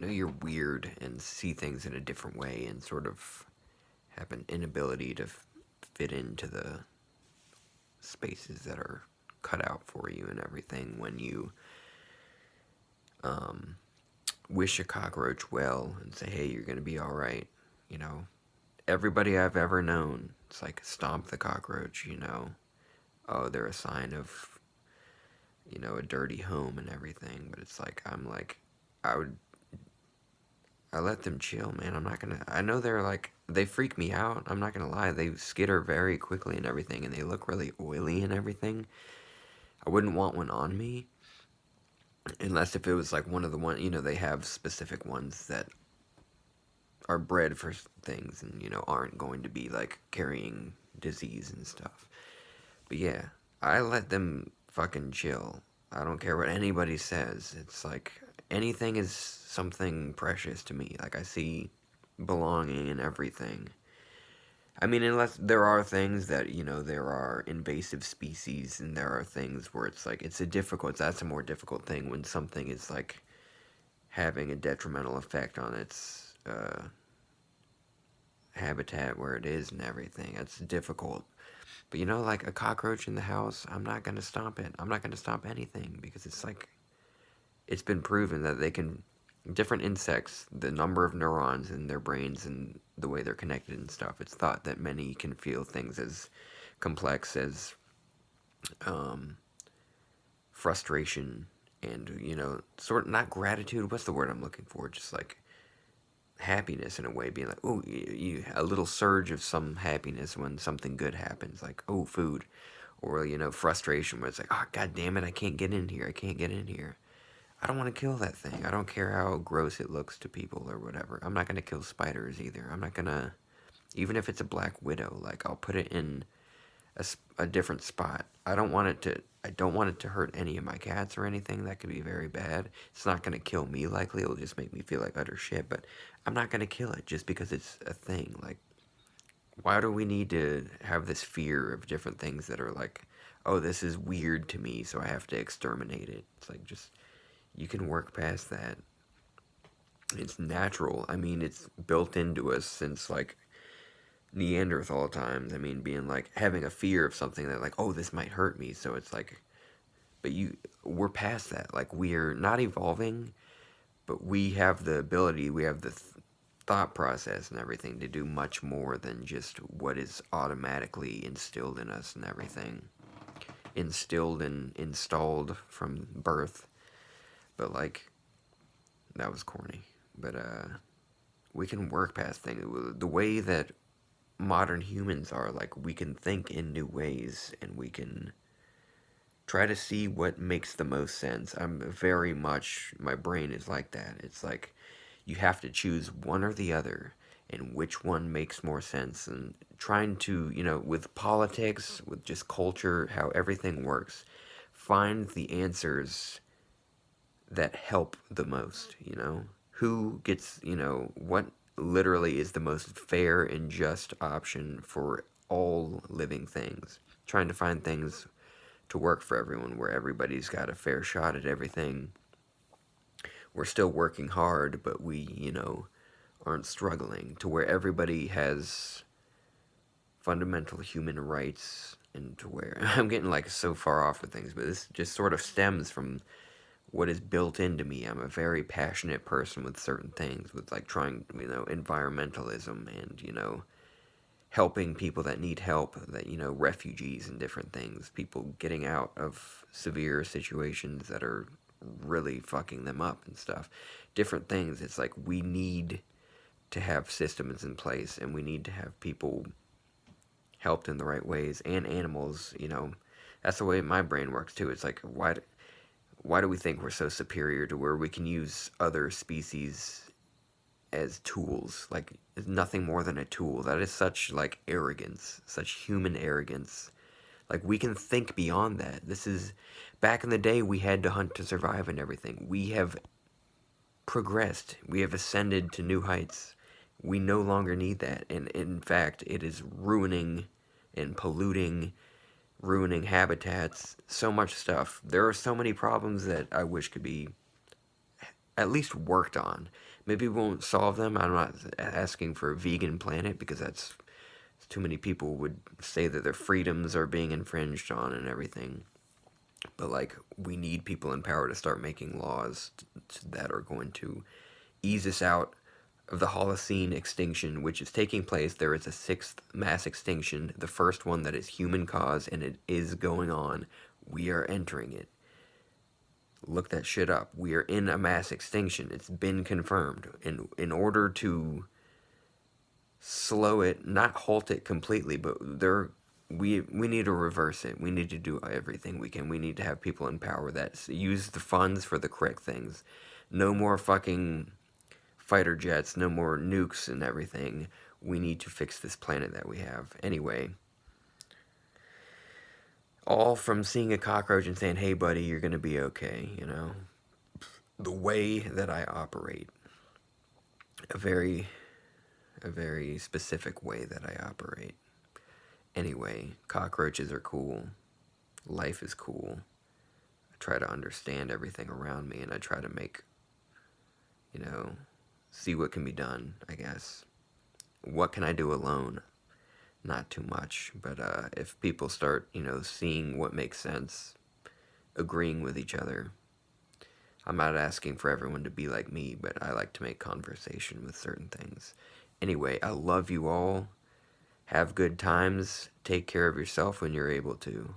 you're weird and see things in a different way and sort of have an inability to fit into the spaces that are cut out for you and everything when you um, wish a cockroach well and say, hey, you're going to be all right. You know, everybody I've ever known, it's like stomp the cockroach, Oh, they're a sign of, a dirty home and everything. But it's like, I would, I let them chill, man. I'm not gonna, I know they're like, they freak me out. I'm not gonna lie. They skitter very quickly and everything, and they look really oily and everything. I wouldn't want one on me unless if it was like one of the one, they have specific ones that are bred for things and, aren't going to be like carrying disease and stuff. But yeah, I let them fucking chill. I don't care what anybody says. It's like anything is something precious to me. Like I see belonging in everything. I mean, unless there are things that, there are invasive species and there are things where it's like, that's a more difficult thing when something is like having a detrimental effect on its habitat where it is and everything. It's difficult. But like a cockroach in the house, I'm not gonna stomp it. I'm not gonna stomp anything because it's like it's been proven that they can different insects, the number of neurons in their brains and the way they're connected and stuff. It's thought that many can feel things as complex as um, frustration and sort of not gratitude. What's the word I'm looking for? Just like happiness in a way, being like, oh, a little surge of some happiness when something good happens, like, oh, food, or, frustration where it's like, oh, god damn it, I can't get in here, I can't get in here. I don't want to kill that thing. I don't care how gross it looks to people or whatever. I'm not going to kill spiders either. I'm not going to, even if it's a black widow, like, I'll put it in a different spot. I don't want it to hurt any of my cats or anything. That could be very bad. It's not going to kill me likely. It'll just make me feel like utter shit, but I'm not going to kill it just because it's a thing. Like, why do we need to have this fear of different things that are like, oh, this is weird to me, so I have to exterminate it? It's like, just, you can work past that. It's natural. I mean, it's built into us since like Neanderthal times. I mean, being like having a fear of something that like, oh, this might hurt me. So it's like, but we're past that. Like we're not evolving, but we have the ability, we have the thought process and everything to do much more than just what is automatically instilled in us and everything. Instilled and installed from birth. But like, that was corny. But we can work past things. The way that modern humans are, like, we can think in new ways and we can try to see what makes the most sense. I'm very much, my brain is like that. It's like you have to choose one or the other and which one makes more sense. And trying to, with politics, with just culture, how everything works, find the answers that help the most, Who gets, what literally is the most fair and just option for all living things. Trying to find things to work for everyone where everybody's got a fair shot at everything. We're still working hard, but we, aren't struggling to where everybody has fundamental human rights and to where I'm getting like so far off with things, but this just sort of stems from what is built into me. I'm a very passionate person with certain things, with like trying, environmentalism and, helping people that need help, that, refugees and different things, people getting out of severe situations that are really fucking them up and stuff. Different things. It's like we need to have systems in place and we need to have people helped in the right ways and animals, That's the way my brain works too. It's like why do we think we're so superior to where we can use other species as tools? Like it's nothing more than a tool. That is such like arrogance, such human arrogance. Like we can think beyond that. This is back in the day we had to hunt to survive and everything. We have progressed. We have ascended to new heights. We no longer need that. And in fact, it is ruining and polluting, ruining habitats, so much stuff. There are so many problems that I wish could be at least worked on. Maybe we won't solve them. I'm not asking for a vegan planet because that's too many people would say that their freedoms are being infringed on and everything. But like, we need people in power to start making laws that are going to ease us out of the Holocene extinction, which is taking place. There is a sixth mass extinction, the first one that is human caused, and it is going on. We are entering it. Look that shit up. We are in a mass extinction. It's been confirmed. In order to slow it, not halt it completely, but we need to reverse it. We need to do everything we can. We need to have people in power that use the funds for the correct things. No more fucking fighter jets, no more nukes and everything. We need to fix this planet that we have. Anyway, all from seeing a cockroach and saying, "Hey buddy, you're going to be okay," you know. The way that I operate, a very specific way that I operate. Anyway, cockroaches are cool. Life is cool. I try to understand everything around me and I try to make, you know, see what can be done, I guess. What can I do alone? Not too much, but if people start, you know, seeing what makes sense, agreeing with each other. I'm not asking for everyone to be like me, but I like to make conversation with certain things. Anyway, I love you all. Have good times. Take care of yourself when you're able to.